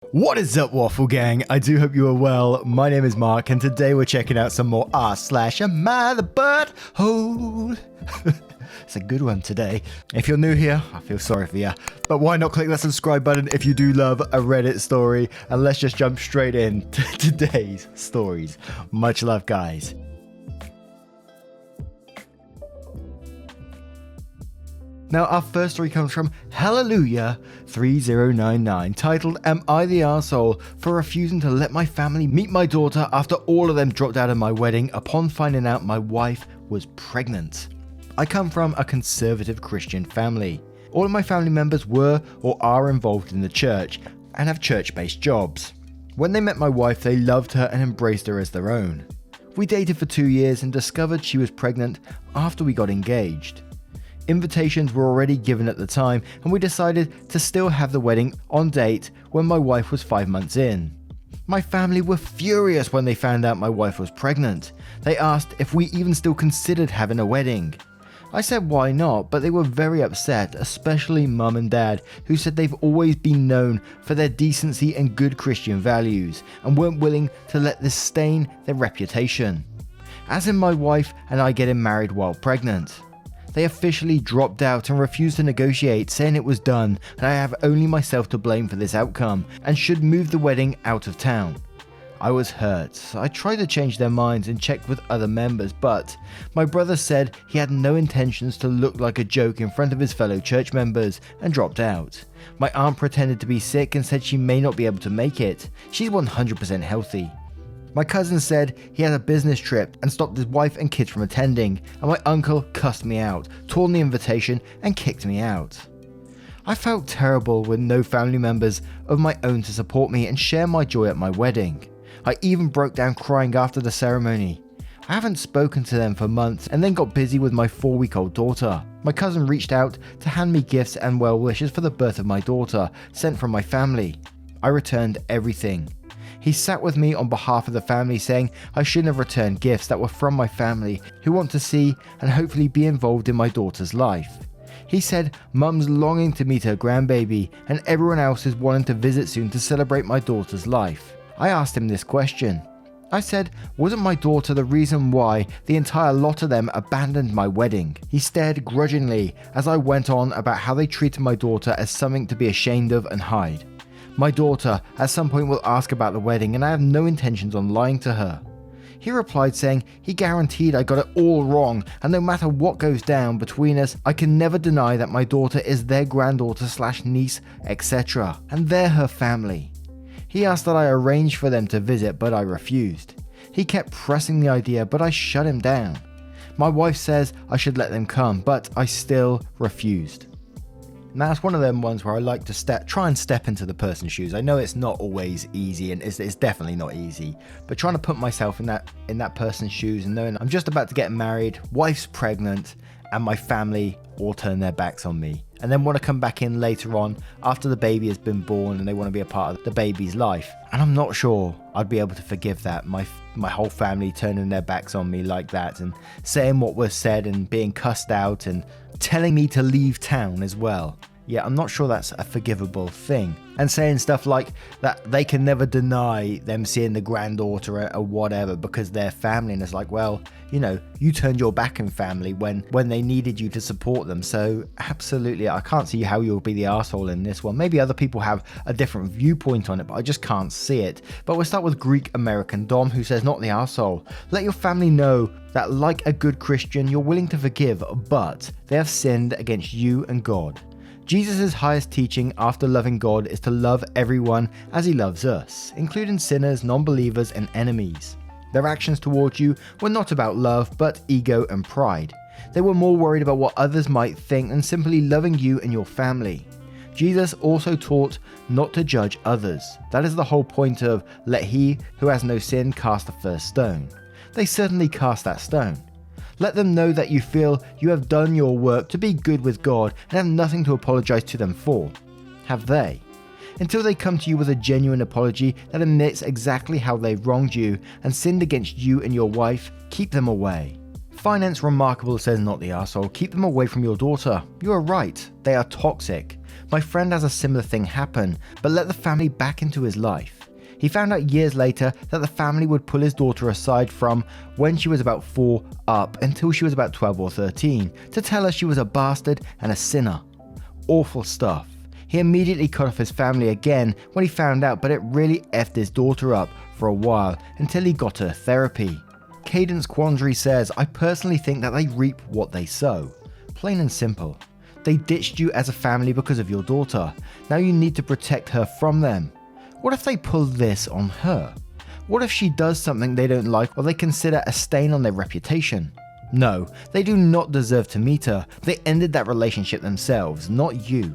What is up, Waffle Gang? I do hope you are well. My name is Mark, and today we're checking out some more r/AmITheButtHole. It's a good one today. If you're new here, I feel sorry for you. But why not click that subscribe button if you do love a Reddit story? And let's just jump straight in to today's stories. Much love, guys. Now, our first story comes from Hallelujah3099, titled, Am I the Arsehole for refusing to let my family meet my daughter after all of them dropped out of my wedding upon finding out my wife was pregnant? I come from a conservative Christian family. All of my family members were or are involved in the church and have church-based jobs. When they met my wife, they loved her and embraced her as their own. We dated for 2 years and discovered she was pregnant after we got engaged. Invitations were already given at the time, and we decided to still have the wedding on date when my wife was 5 months in. My family were furious when they found out my wife was pregnant. They asked if we even still considered having a wedding. I said why not, but they were very upset, especially mum and dad, who said they've always been known for their decency and good Christian values, and weren't willing to let this stain their reputation. As in my wife and I getting married while pregnant. They officially dropped out and refused to negotiate, saying it was done and I have only myself to blame for this outcome and should move the wedding out of town. I was hurt. I tried to change their minds and checked with other members, but my brother said he had no intentions to look like a joke in front of his fellow church members and dropped out. My aunt pretended to be sick and said she may not be able to make it. She's 100% healthy. My cousin said he had a business trip and stopped his wife and kids from attending, and my uncle cussed me out, torn the invitation, and kicked me out. I felt terrible with no family members of my own to support me and share my joy at my wedding. I even broke down crying after the ceremony. I haven't spoken to them for months and then got busy with my 4-week-old daughter. My cousin reached out to hand me gifts and well wishes for the birth of my daughter, sent from my family. I returned everything. He sat with me on behalf of the family, saying I shouldn't have returned gifts that were from my family who want to see and hopefully be involved in my daughter's life. He said mum's longing to meet her grandbaby and everyone else is wanting to visit soon to celebrate my daughter's life. I asked him this question. I said, wasn't my daughter the reason why the entire lot of them abandoned my wedding? He stared grudgingly as I went on about how they treated my daughter as something to be ashamed of and hide. My daughter at some point will ask about the wedding and I have no intentions on lying to her. He replied saying he guaranteed I got it all wrong and no matter what goes down between us, I can never deny that my daughter is their granddaughter/niece, etc. and they're her family. He asked that I arrange for them to visit, but I refused. He kept pressing the idea, but I shut him down. My wife says I should let them come, but I still refused. Now, it's one of them ones where I like to try and step into the person's shoes. I know it's not always easy, and it's definitely not easy, but trying to put myself in that person's shoes and knowing I'm just about to get married, wife's pregnant, and my family all turn their backs on me, and then want to come back in later on after the baby has been born and they want to be a part of the baby's life. And I'm not sure I'd be able to forgive that. My whole family turning their backs on me like that and saying what was said and being cussed out and telling me to leave town as well. Yeah, I'm not sure that's a forgivable thing. And saying stuff like that they can never deny them seeing the granddaughter or whatever because they're family. And it's like, well, you turned your back in family when they needed you to support them. So absolutely, I can't see how you'll be the arsehole in this one. Maybe other people have a different viewpoint on it, but I just can't see it. But we'll start with Greek American Dom, who says, not the arsehole. Let your family know that like a good Christian, you're willing to forgive, but they have sinned against you and God. Jesus' highest teaching after loving God is to love everyone as he loves us, including sinners, non-believers, and enemies. Their actions towards you were not about love, but ego and pride. They were more worried about what others might think than simply loving you and your family. Jesus also taught not to judge others. That is the whole point of let he who has no sin cast the first stone. They certainly cast that stone. Let them know that you feel you have done your work to be good with God and have nothing to apologize to them for. Have they? Until they come to you with a genuine apology that admits exactly how they've wronged you and sinned against you and your wife, keep them away. Finance Remarkable says not the arsehole, keep them away from your daughter. You are right, they are toxic. My friend has a similar thing happen, but let the family back into his life. He found out years later that the family would pull his daughter aside from when she was about 4 up until she was about 12 or 13 to tell her she was a bastard and a sinner. Awful stuff. He immediately cut off his family again when he found out, but it really effed his daughter up for a while until he got her therapy. Cadence Quandary says, I personally think that they reap what they sow. Plain and simple. They ditched you as a family because of your daughter. Now you need to protect her from them. What if they pull this on her? What if she does something they don't like or they consider a stain on their reputation? No, they do not deserve to meet her. They ended that relationship themselves, not you.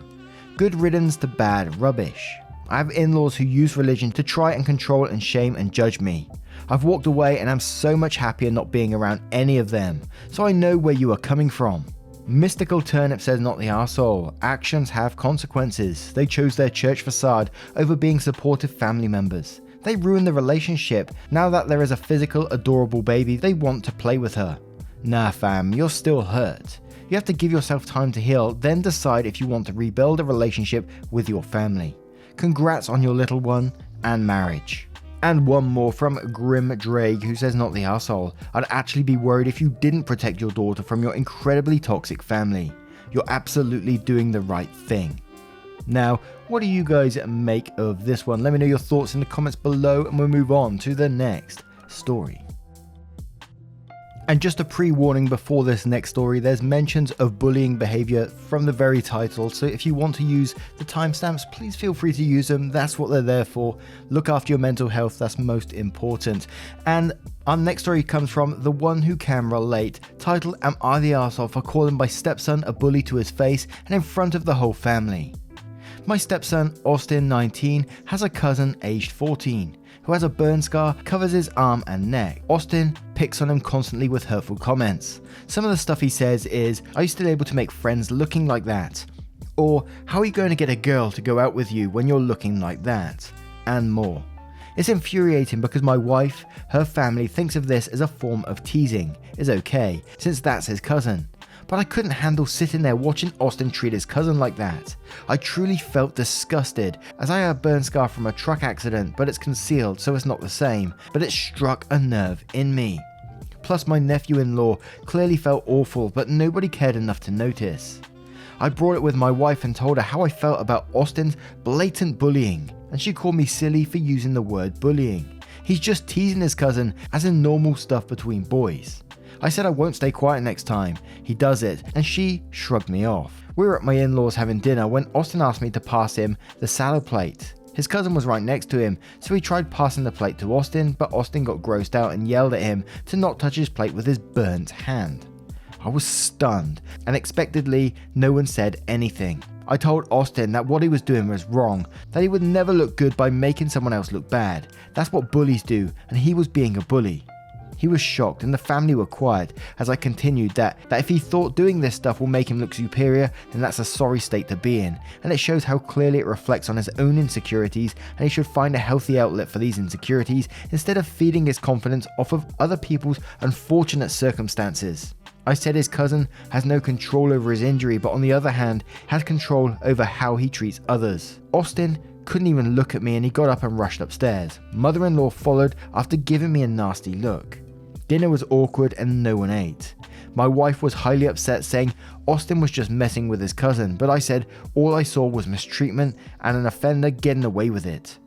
Good riddance to bad rubbish. I have in-laws who use religion to try and control and shame and judge me. I've walked away and I'm so much happier not being around any of them, so I know where you are coming from. Mystical Turnip says, not the arsehole. Actions have consequences. They chose their church facade over being supportive family members. They ruined the relationship. Now that there is a physical, adorable baby, they want to play with her. Nah fam, you're still hurt. You have to give yourself time to heal, then decide if you want to rebuild a relationship with your family. Congrats on your little one and marriage. And one more from Grim Drake, who says, not the arsehole. I'd actually be worried if you didn't protect your daughter from your incredibly toxic family. You're absolutely doing the right thing. Now, what do you guys make of this one? Let me know your thoughts in the comments below and we'll move on to the next story. And just a pre-warning before this next story, there's mentions of bullying behavior from the very title, so if you want to use the timestamps, please feel free to use them. That's what they're there for. Look after your mental health, that's most important. And our next story comes from The One Who Can Relate, titled, Am I the Arsehole for calling my stepson a bully to his face and in front of the whole family? My stepson, Austin, 19, has a cousin aged 14. Who has a burn scar, covers his arm and neck. Austin picks on him constantly with hurtful comments. Some of the stuff he says is, are you still able to make friends looking like that? Or, how are you going to get a girl to go out with you when you're looking like that? And more. It's infuriating because my wife, her family thinks of this as a form of teasing. Is okay, since that's his cousin. But I couldn't handle sitting there watching Austin treat his cousin like that. I truly felt disgusted, as I have a burn scar from a truck accident, but it's concealed so it's not the same, but it struck a nerve in me. Plus my nephew-in-law clearly felt awful, but nobody cared enough to notice. I brought it with my wife and told her how I felt about Austin's blatant bullying, and she called me silly for using the word bullying. He's just teasing his cousin, as in normal stuff between boys. I said I won't stay quiet next time. He does it, and she shrugged me off. We were at my in-laws having dinner when Austin asked me to pass him the salad plate. His cousin was right next to him, so he tried passing the plate to Austin, but Austin got grossed out and yelled at him to not touch his plate with his burnt hand. I was stunned, and unexpectedly, no one said anything. I told Austin that what he was doing was wrong, that he would never look good by making someone else look bad. That's what bullies do, and he was being a bully. He was shocked and the family were quiet as I continued that if he thought doing this stuff will make him look superior, then that's a sorry state to be in, and it shows how clearly it reflects on his own insecurities, and he should find a healthy outlet for these insecurities instead of feeding his confidence off of other people's unfortunate circumstances. I said his cousin has no control over his injury, but on the other hand has control over how he treats others. Austin couldn't even look at me and he got up and rushed upstairs. Mother-in-law followed after giving me a nasty look. Dinner was awkward and no one ate. My wife was highly upset, saying Austin was just messing with his cousin, but I said all I saw was mistreatment and an offender getting away with it.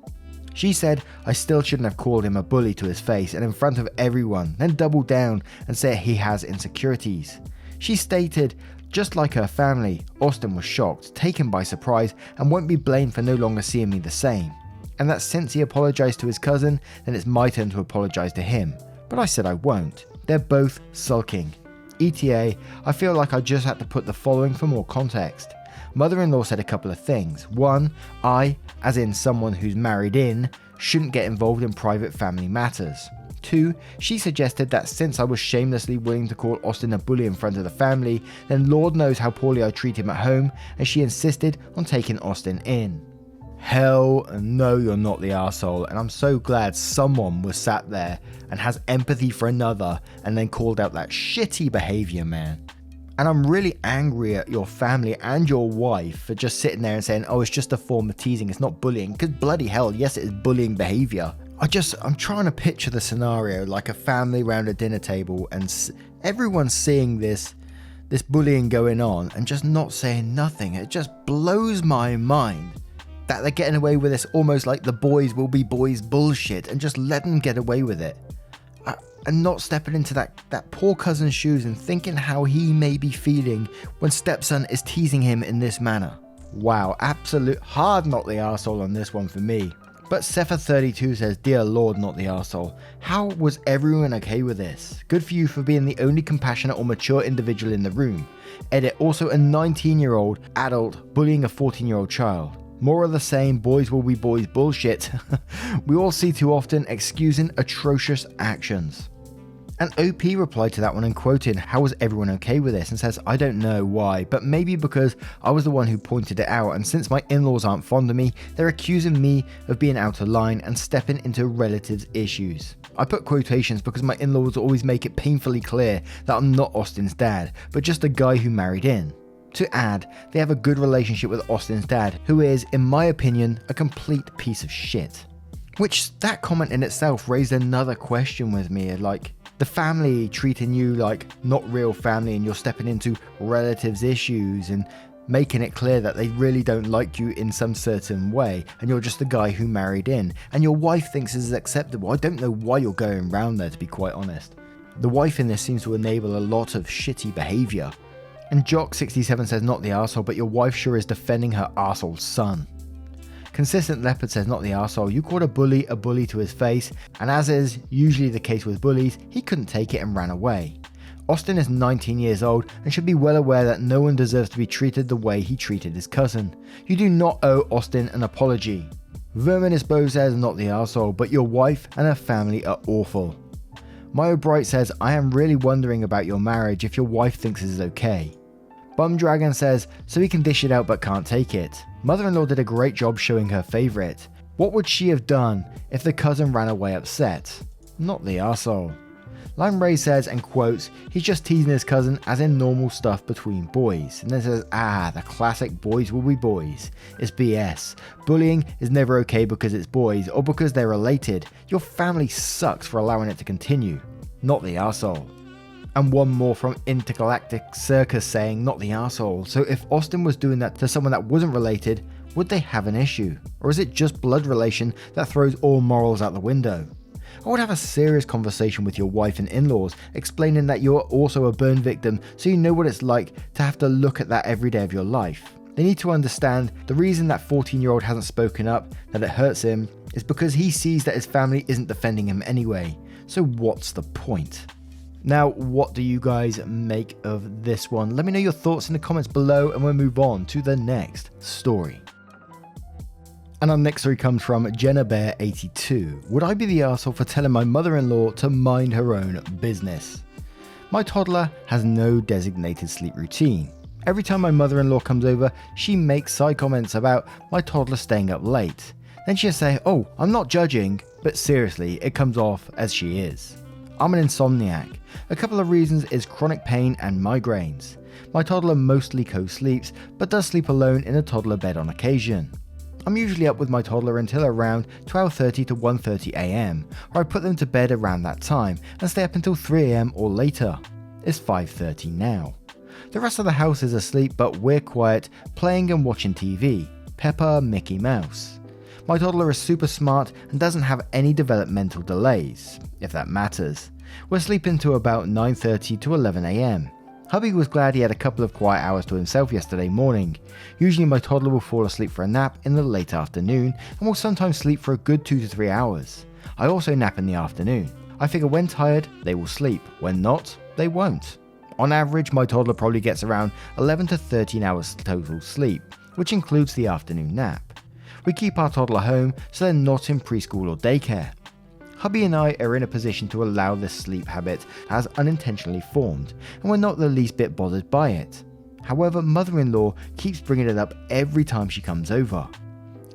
She said I still shouldn't have called him a bully to his face and in front of everyone, then doubled down and said he has insecurities. She stated, just like her family, Austin was shocked, taken by surprise, and won't be blamed for no longer seeing me the same. And that since he apologized to his cousin, then it's my turn to apologize to him. But I said I won't. They're both sulking. ETA, I feel like I just had to put the following for more context. Mother-in-law said a couple of things. One, I, as in someone who's married in, shouldn't get involved in private family matters. 2, she suggested that since I was shamelessly willing to call Austin a bully in front of the family, then Lord knows how poorly I treat him at home, and she insisted on taking Austin in. Hell no, you're not the arsehole, and I'm so glad someone was sat there and has empathy for another and then called out that shitty behavior, man. And I'm really angry at your family and your wife for just sitting there and saying, oh, it's just a form of teasing, it's not bullying. Because bloody hell, yes, it is bullying behavior. I'm trying to picture the scenario like a family around a dinner table and everyone's seeing this bullying going on and just not saying nothing. It just blows my mind that they're getting away with this, almost like the boys will be boys bullshit, and just let them get away with it. And not stepping into that poor cousin's shoes and thinking how he may be feeling when stepson is teasing him in this manner. Wow, absolute hard not the arsehole on this one for me. But Sepha32 says, dear Lord, not the arsehole. How was everyone okay with this? Good for you for being the only compassionate or mature individual in the room. Edit, also a 19-year-old adult bullying a 14-year-old child. More of the same, boys will be boys bullshit. We all see too often excusing atrocious actions. And OP replied to that one and quoted, how was everyone okay with this? And says, I don't know why, but maybe because I was the one who pointed it out, and since my in-laws aren't fond of me, they're accusing me of being out of line and stepping into relatives' issues. I put quotations because my in-laws always make it painfully clear that I'm not Austin's dad, but just a guy who married in. To add, they have a good relationship with Austin's dad, who is, in my opinion, a complete piece of shit. Which, that comment in itself raised another question with me, like, the family treating you like not real family and you're stepping into relatives' issues and making it clear that they really don't like you in some certain way, and you're just the guy who married in, and your wife thinks this is acceptable. I don't know why you're going around there, to be quite honest. The wife in this seems to enable a lot of shitty behaviour. And Jock67 says, not the arsehole, but your wife sure is defending her arsehole son. Consistent Leopard says, not the arsehole, you called a bully to his face, and as is usually the case with bullies, he couldn't take it and ran away. Austin is 19 years old and should be well aware that no one deserves to be treated the way he treated his cousin. You do not owe Austin an apology. Verminous Bow says, not the arsehole, but your wife and her family are awful. Myo Bright says, I am really wondering about your marriage if your wife thinks this is okay. Bum Dragon says, so he can dish it out but can't take it. Mother-in-law did a great job showing her favourite. What would she have done if the cousin ran away upset? Not the arsehole. Lime Ray says, and quotes, he's just teasing his cousin as in normal stuff between boys. And then says, the classic boys will be boys. It's BS. Bullying is never okay because it's boys or because they're related. Your family sucks for allowing it to continue. Not the arsehole. And one more from Intergalactic Circus saying, not the arsehole. So if Austin was doing that to someone that wasn't related, would they have an issue? Or is it just blood relation that throws all morals out the window? I would have a serious conversation with your wife and in-laws, explaining that you're also a burn victim, so you know what it's like to have to look at that every day of your life. They need to understand the reason that 14-year-old hasn't spoken up, that it hurts him, is because he sees that his family isn't defending him anyway. So what's the point? Now, what do you guys make of this one? Let me know your thoughts in the comments below and we'll move on to the next story. And our next story comes from JennaBear82. Would I be the arsehole for telling my mother-in-law to mind her own business? My toddler has no designated sleep routine. Every time my mother-in-law comes over, she makes side comments about my toddler staying up late. Then she'll say, oh, I'm not judging, but seriously, it comes off as she is. I'm an insomniac. A couple of reasons is chronic pain and migraines. My toddler mostly co-sleeps, but does sleep alone in a toddler bed on occasion. I'm usually up with my toddler until around 12:30 to 1:30 am, or I put them to bed around that time and stay up until 3 am or later. It's 5:30 now. The rest of the house is asleep, but we're quiet, playing and watching TV. Peppa, Mickey Mouse. My toddler is super smart and doesn't have any developmental delays, if that matters. We're sleeping to about 9:30 to 11 am. Hubby was glad he had a couple of quiet hours to himself yesterday morning. Usually my toddler will fall asleep for a nap in the late afternoon and will sometimes sleep for a good 2 to 3 hours. I also nap in the afternoon. I figure when tired, they will sleep. When not, they won't. On average, my toddler probably gets around 11 to 13 hours total sleep, which includes the afternoon nap. We keep our toddler home so they're not in preschool or daycare. Hubby and I are in a position to allow this sleep habit as unintentionally formed, and we're not the least bit bothered by it. However, mother-in-law keeps bringing it up every time she comes over.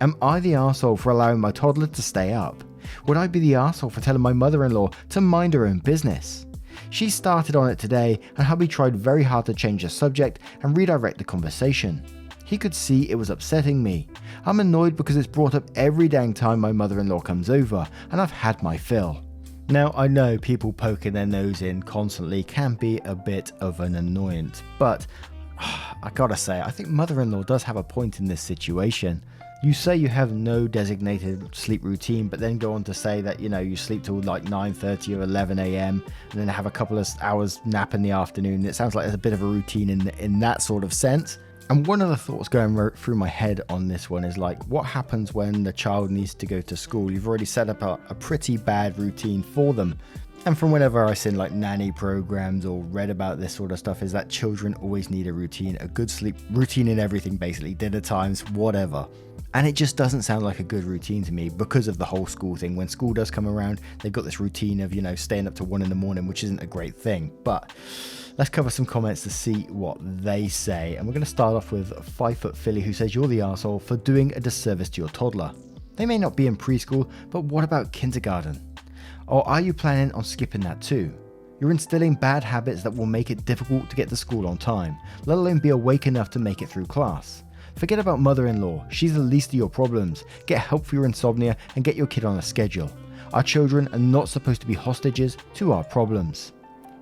Am I the arsehole for allowing my toddler to stay up? Would I be the arsehole for telling my mother-in-law to mind her own business? She started on it today, and hubby tried very hard to change the subject and redirect the conversation. He could see it was upsetting me. I'm annoyed because it's brought up every dang time my mother-in-law comes over, and I've had my fill. Now, I know people poking their nose in constantly can be a bit of an annoyance, but I gotta say, I think mother-in-law does have a point in this situation. You say you have no designated sleep routine, but then go on to say that, you sleep till like 9:30 or 11 a.m. and then have a couple of hours nap in the afternoon. It sounds like there's a bit of a routine in that sort of sense. And one of the thoughts going through my head on this one is like, what happens when the child needs to go to school? You've already set up a pretty bad routine for them. And from whenever I've seen like nanny programs or read about this sort of stuff, is that children always need a routine, a good sleep routine in everything, basically, dinner times, whatever. And it just doesn't sound like a good routine to me because of the whole school thing. When school does come around, they've got this routine of, staying up to 1 a.m, which isn't a great thing. But let's cover some comments to see what they say. And we're going to start off with 5-foot Philly, who says, "You're the arsehole for doing a disservice to your toddler. They may not be in preschool, but what about kindergarten? Or are you planning on skipping that too? You're instilling bad habits that will make it difficult to get to school on time, let alone be awake enough to make it through class. Forget about mother-in-law, she's the least of your problems. Get help for your insomnia and get your kid on a schedule. Our children are not supposed to be hostages to our problems."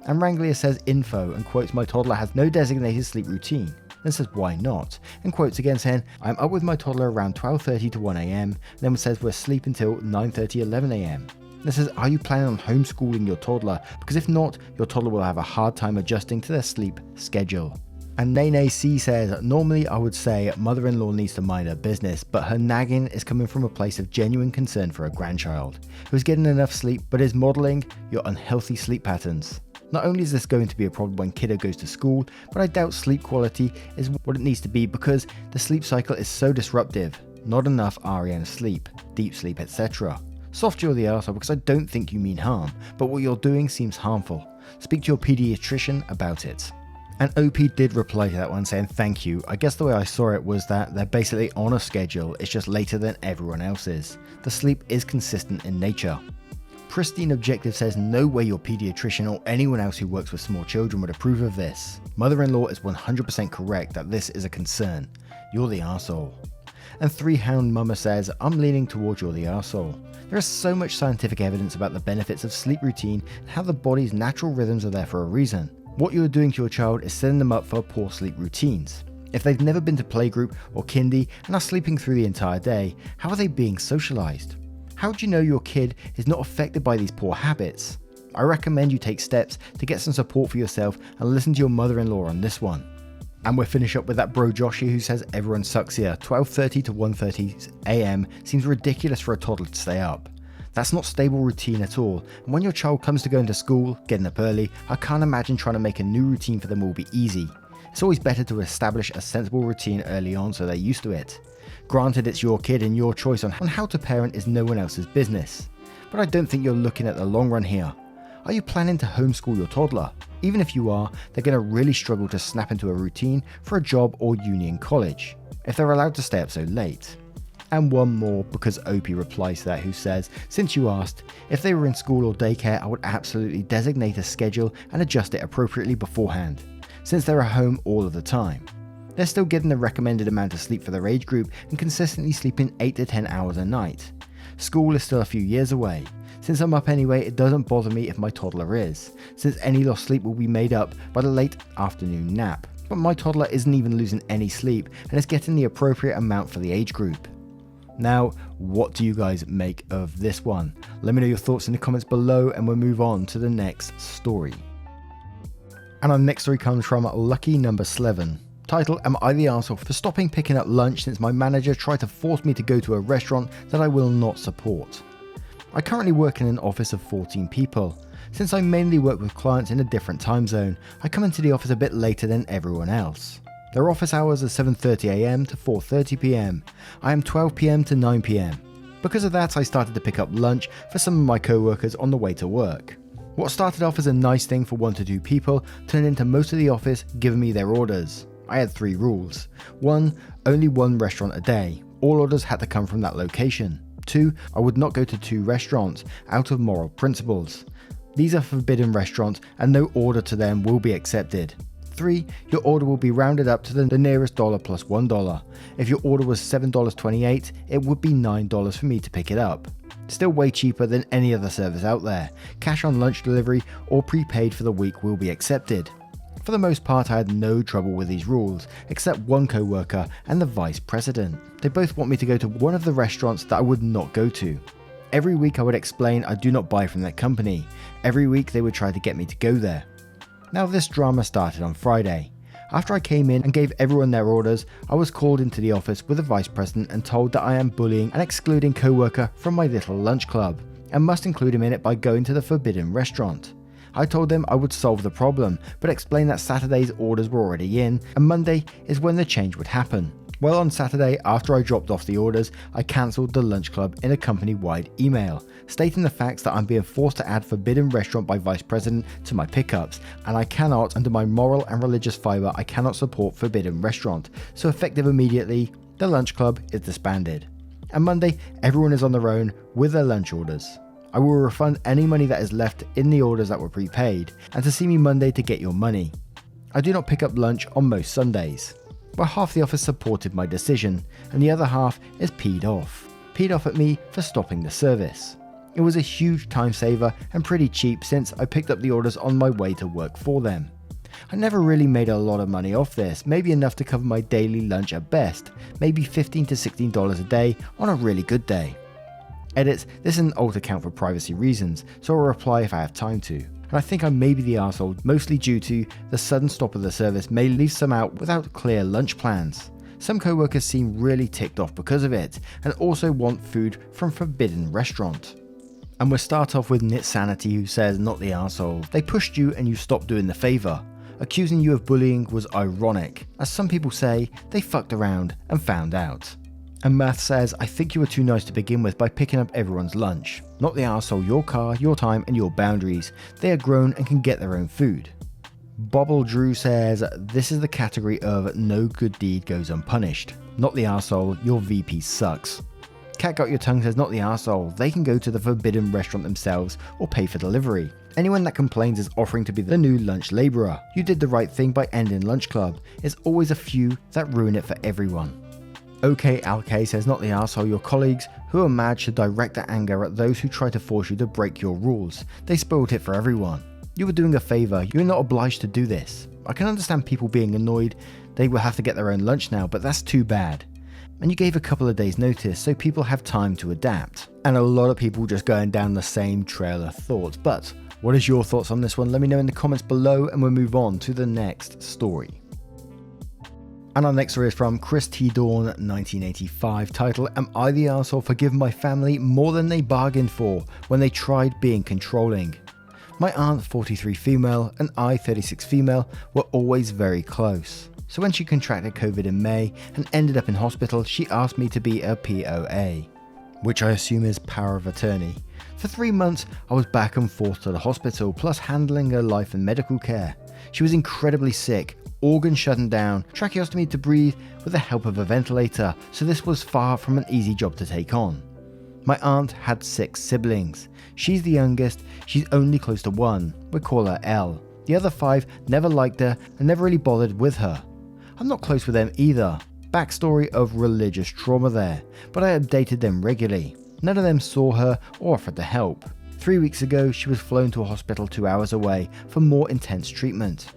And Wrangler says info and quotes, "My toddler has no designated sleep routine." Then says, "Why not?" And quotes again saying, "I'm up with my toddler around 12:30 to 1 a.m. Then says we're asleep until 9:30, 11 a.m. This says, "Are you planning on homeschooling your toddler? Because if not, your toddler will have a hard time adjusting to their sleep schedule." And Nene C says, "Normally I would say mother-in-law needs to mind her business, but her nagging is coming from a place of genuine concern for her grandchild, who is getting enough sleep but is modelling your unhealthy sleep patterns. Not only is this going to be a problem when kiddo goes to school, but I doubt sleep quality is what it needs to be because the sleep cycle is so disruptive. Not enough REM sleep, deep sleep, etc. Soft you're the arsehole because I don't think you mean harm, but what you're doing seems harmful. Speak to your pediatrician about it." And OP did reply to that one saying, "Thank you. I guess the way I saw it was that they're basically on a schedule, it's just later than everyone else's. The sleep is consistent in nature." Pristine Objective says, "No way your pediatrician or anyone else who works with small children would approve of this. Mother-in-law is 100% correct that this is a concern. You're the arsehole." And 3-Hound Mama says, "I'm leaning towards you're the arsehole. There is so much scientific evidence about the benefits of sleep routine and how the body's natural rhythms are there for a reason. What you're doing to your child is setting them up for poor sleep routines. If they've never been to playgroup or kindy and are sleeping through the entire day, how are they being socialized? How do you know your kid is not affected by these poor habits? I recommend you take steps to get some support for yourself and listen to your mother-in-law on this one." And we'll finish up with that bro Joshy who says, "Everyone sucks here. 12:30 to 1:30 a.m. seems ridiculous for a toddler to stay up. That's not stable routine at all, and when your child comes to going to school, getting up early, I can't imagine trying to make a new routine for them will be easy. It's always better to establish a sensible routine early on so they're used to it. Granted, it's your kid and your choice on how to parent is no one else's business. But I don't think you're looking at the long run here. Are you planning to homeschool your toddler? Even if you are, they're going to really struggle to snap into a routine for a job or uni in college, if they're allowed to stay up so late." And one more, because Opie replies to that, who says, "Since you asked, if they were in school or daycare, I would absolutely designate a schedule and adjust it appropriately beforehand, since they're at home all of the time. They're still getting the recommended amount of sleep for their age group and consistently sleeping 8 to 10 hours a night. School is still a few years away. Since I'm up anyway, it doesn't bother me if my toddler is, since any lost sleep will be made up by the late afternoon nap. But my toddler isn't even losing any sleep and is getting the appropriate amount for the age group." Now, what do you guys make of this one? Let me know your thoughts in the comments below and we'll move on to the next story. And our next story comes from Lucky Number 11. Title, "Am I the arsehole for stopping picking up lunch since my manager tried to force me to go to a restaurant that I will not support? I currently work in an office of 14 people. Since I mainly work with clients in a different time zone, I come into the office a bit later than everyone else. Their office hours are 7:30 a.m. to 4:30 p.m. I am 12 p.m. to 9 p.m. Because of that, I started to pick up lunch for some of my co-workers on the way to work. What started off as a nice thing for 1 to 2 people turned into most of the office giving me their orders. I had 3 rules. 1. Only 1 restaurant a day. All orders had to come from that location. 2. I would not go to 2 restaurants out of moral principles. These are forbidden restaurants and no order to them will be accepted. 3. Your order will be rounded up to the nearest dollar plus $1. If your order was $7.28, it would be $9 for me to pick it up. Still way cheaper than any other service out there. Cash on lunch delivery or prepaid for the week will be accepted. For the most part, I had no trouble with these rules, except one co-worker and the vice president. They both want me to go to one of the restaurants that I would not go to. Every week I would explain I do not buy from that company. Every week they would try to get me to go there. Now this drama started on Friday. After I came in and gave everyone their orders, I was called into the office with the vice president and told that I am bullying and excluding co-worker from my little lunch club, and must include him in it by going to the forbidden restaurant. I told them I would solve the problem, but explained that Saturday's orders were already in, and Monday is when the change would happen. Well, on Saturday, after I dropped off the orders, I cancelled the lunch club in a company-wide email, stating the facts that I'm being forced to add forbidden restaurant by vice president to my pickups, and I cannot, under my moral and religious fibre, I cannot support forbidden restaurant, so effective immediately, the lunch club is disbanded. And Monday, everyone is on their own with their lunch orders. I will refund any money that is left in the orders that were prepaid, and to see me Monday to get your money. I do not pick up lunch on most Sundays. Well, half the office supported my decision, and the other half is peed off at me for stopping the service. It was a huge time saver and pretty cheap since I picked up the orders on my way to work for them. I never really made a lot of money off this, maybe enough to cover my daily lunch at best, maybe $15 to $16 a day on a really good day. Edits, this is an alt account for privacy reasons, so I'll reply if I have time to. And I think I may be the arsehole, mostly due to the sudden stop of the service may leave some out without clear lunch plans. Some co-workers seem really ticked off because of it, and also want food from forbidden restaurant. And we'll start off with Nitsanity, who says, not the arsehole. They pushed you and you stopped doing the favour. Accusing you of bullying was ironic. As some people say, they fucked around and found out. And Math says, I think you were too nice to begin with by picking up everyone's lunch. Not the arsehole, your car, your time and your boundaries. They are grown and can get their own food. Bobble Drew says, this is the category of no good deed goes unpunished. Not the arsehole, your VP sucks. Cat Got Your Tongue says, not the arsehole, they can go to the forbidden restaurant themselves or pay for delivery. Anyone that complains is offering to be the new lunch labourer. You did the right thing by ending lunch club. There's always a few that ruin it for everyone. OK Alk says, not the arsehole, your colleagues who are mad should direct their anger at those who try to force you to break your rules. They spoiled it for everyone. You were doing a favour, you're not obliged to do this. I can understand people being annoyed, they will have to get their own lunch now, but that's too bad. And you gave a couple of days notice so people have time to adapt. And a lot of people just going down the same trail of thought. But what is your thoughts on this one? Let me know in the comments below and we'll move on to the next story. And our next story is from Chris T. Dawn 1985, titled, Am I the arsehole for giving my family more than they bargained for when they tried being controlling? My aunt, 43 female, and I, 36 female, were always very close. So when she contracted COVID in May and ended up in hospital, she asked me to be a POA, which I assume is power of attorney. For 3 months, I was back and forth to the hospital, plus handling her life and medical care. She was incredibly sick, organs shutting down, tracheostomy to breathe with the help of a ventilator, so this was far from an easy job to take on. My aunt had 6 siblings. She's the youngest, she's only close to 1, we call her Elle. The other 5 never liked her and never really bothered with her. I'm not close with them either. Backstory of religious trauma there, but I updated them regularly. None of them saw her or offered to help. 3 weeks ago, she was flown to a hospital 2 hours away for more intense treatment.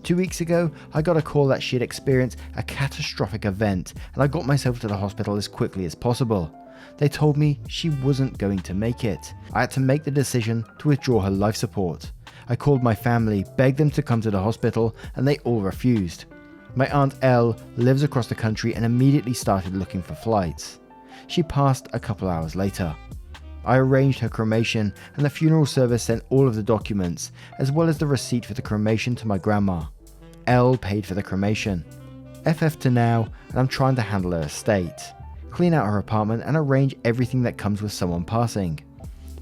2 weeks ago, I got a call that she had experienced a catastrophic event and I got myself to the hospital as quickly as possible. They told me she wasn't going to make it. I had to make the decision to withdraw her life support. I called my family, begged them to come to the hospital, and they all refused. My aunt Elle lives across the country and immediately started looking for flights. She passed a couple hours later. I arranged her cremation and the funeral service sent all of the documents, as well as the receipt for the cremation to my grandma. Elle paid for the cremation. FF to now, and I'm trying to handle her estate, clean out her apartment and arrange everything that comes with someone passing.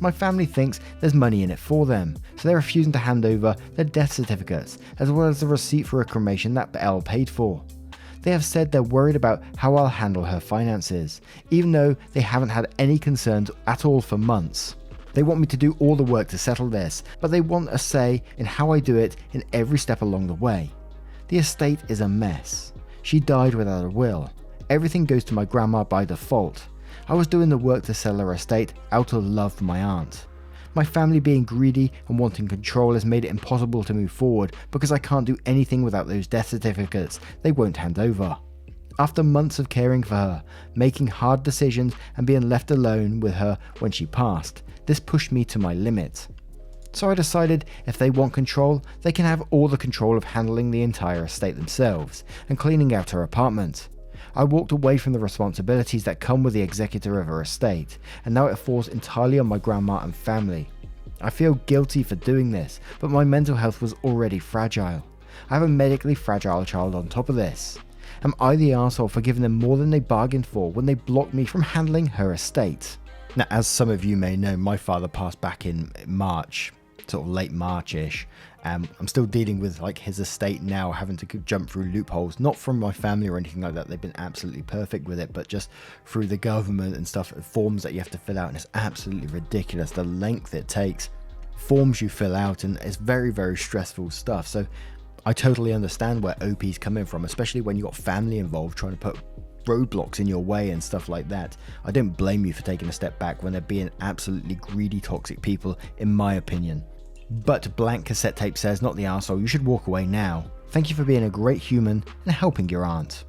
My family thinks there's money in it for them, so they're refusing to hand over their death certificates, as well as the receipt for a cremation that Elle paid for. They have said they're worried about how I'll handle her finances, even though they haven't had any concerns at all for months. They want me to do all the work to settle this, but they want a say in how I do it in every step along the way. The estate is a mess. She died without a will. Everything goes to my grandma by default. I was doing the work to sell her estate out of love for my aunt. My family being greedy and wanting control has made it impossible to move forward because I can't do anything without those death certificates they won't hand over. After months of caring for her, making hard decisions and being left alone with her when she passed, this pushed me to my limit. So I decided if they want control, they can have all the control of handling the entire estate themselves and cleaning out her apartment. I walked away from the responsibilities that come with the executor of her estate, and now it falls entirely on my grandma and family. I feel guilty for doing this, but my mental health was already fragile. I have a medically fragile child on top of this. Am I the arsehole for giving them more than they bargained for when they blocked me from handling her estate? Now, as some of you may know, my father passed back in March, sort of late March-ish. I'm still dealing with like his estate now, having to jump through loopholes, not from my family or anything like that. They've been absolutely perfect with it, but just through the government and stuff, forms that you have to fill out, and it's absolutely ridiculous the length it takes. Forms you fill out, and it's very, very stressful stuff. So I totally understand where OP's coming from, especially when you got family involved trying to put roadblocks in your way and stuff like that. I don't blame you for taking a step back when they're being absolutely greedy, toxic people, in my opinion. But Blank Cassette Tape says, not the arsehole, you should walk away now. Thank you for being a great human and helping your aunt.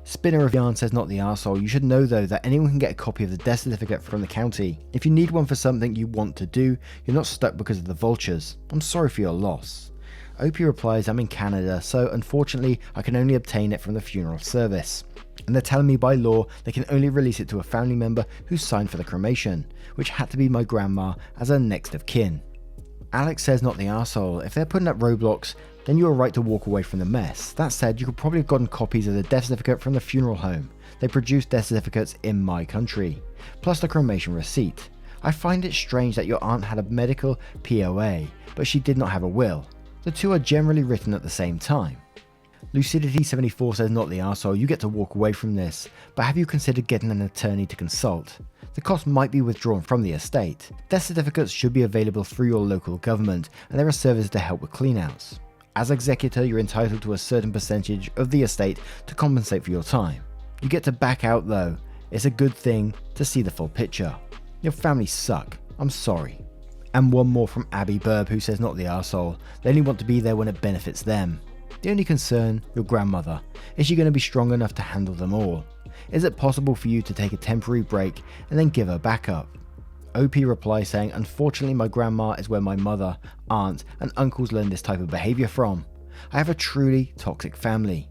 Spinner of Yarn says, not the arsehole, you should know though that anyone can get a copy of the death certificate from the county. If you need one for something you want to do, you're not stuck because of the vultures. I'm sorry for your loss. OP replies, I'm in Canada, so unfortunately I can only obtain it from the funeral service. And they're telling me by law they can only release it to a family member who signed for the cremation, which had to be my grandma as her next of kin. Alex says, not the arsehole, if they're putting up roadblocks, then you are right to walk away from the mess. That said, you could probably have gotten copies of the death certificate from the funeral home. They produce death certificates in my country, plus the cremation receipt. I find it strange that your aunt had a medical POA, but she did not have a will. The two are generally written at the same time. Lucidity74 says, not the arsehole, you get to walk away from this, but have you considered getting an attorney to consult? The cost might be withdrawn from the estate. Death certificates should be available through your local government, and there are services to help with cleanouts. As executor, you're entitled to a certain percentage of the estate to compensate for your time. You get to back out though. It's a good thing to see the full picture. Your family suck. I'm sorry. And one more from Abby Burb, who says, not the arsehole, they only want to be there when it benefits them. The only concern, your grandmother. Is she going to be strong enough to handle them all? Is it possible for you to take a temporary break and then give her backup? OP replies saying, unfortunately my grandma is where my mother, aunt and uncles learned this type of behaviour from. I have a truly toxic family.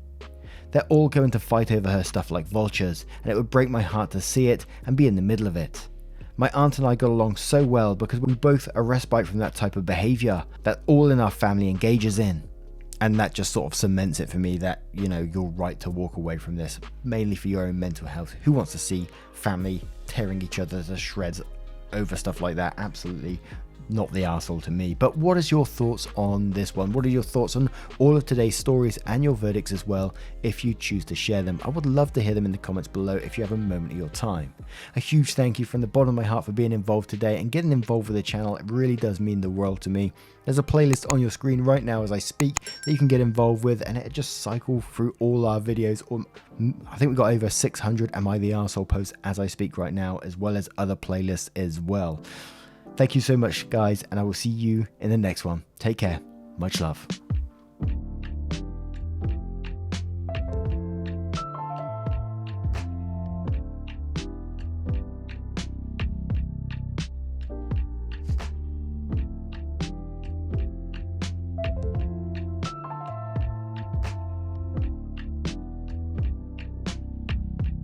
They're all going to fight over her stuff like vultures, and it would break my heart to see it and be in the middle of it. My aunt and I got along so well because we both are respite from that type of behaviour that all in our family engages in. And that just sort of cements it for me that, you know, you're right to walk away from this, mainly for your own mental health. Who wants to see family tearing each other to shreds over stuff like that? Absolutely not the arsehole to me. But what is your thoughts on this one? What are your thoughts on all of today's stories and your verdicts as well, if you choose to share them? I would love to hear them in the comments below if you have a moment of your time. A huge thank you from the bottom of my heart for being involved today and getting involved with the channel. It really does mean the world to me. There's a playlist on your screen right now as I speak that you can get involved with, and it just cycles through all our videos. I think we've got over 600 Am I the Arsehole posts as I speak right now, as well as other playlists as well. Thank you so much, guys, and I will see you in the next one. Take care. Much love.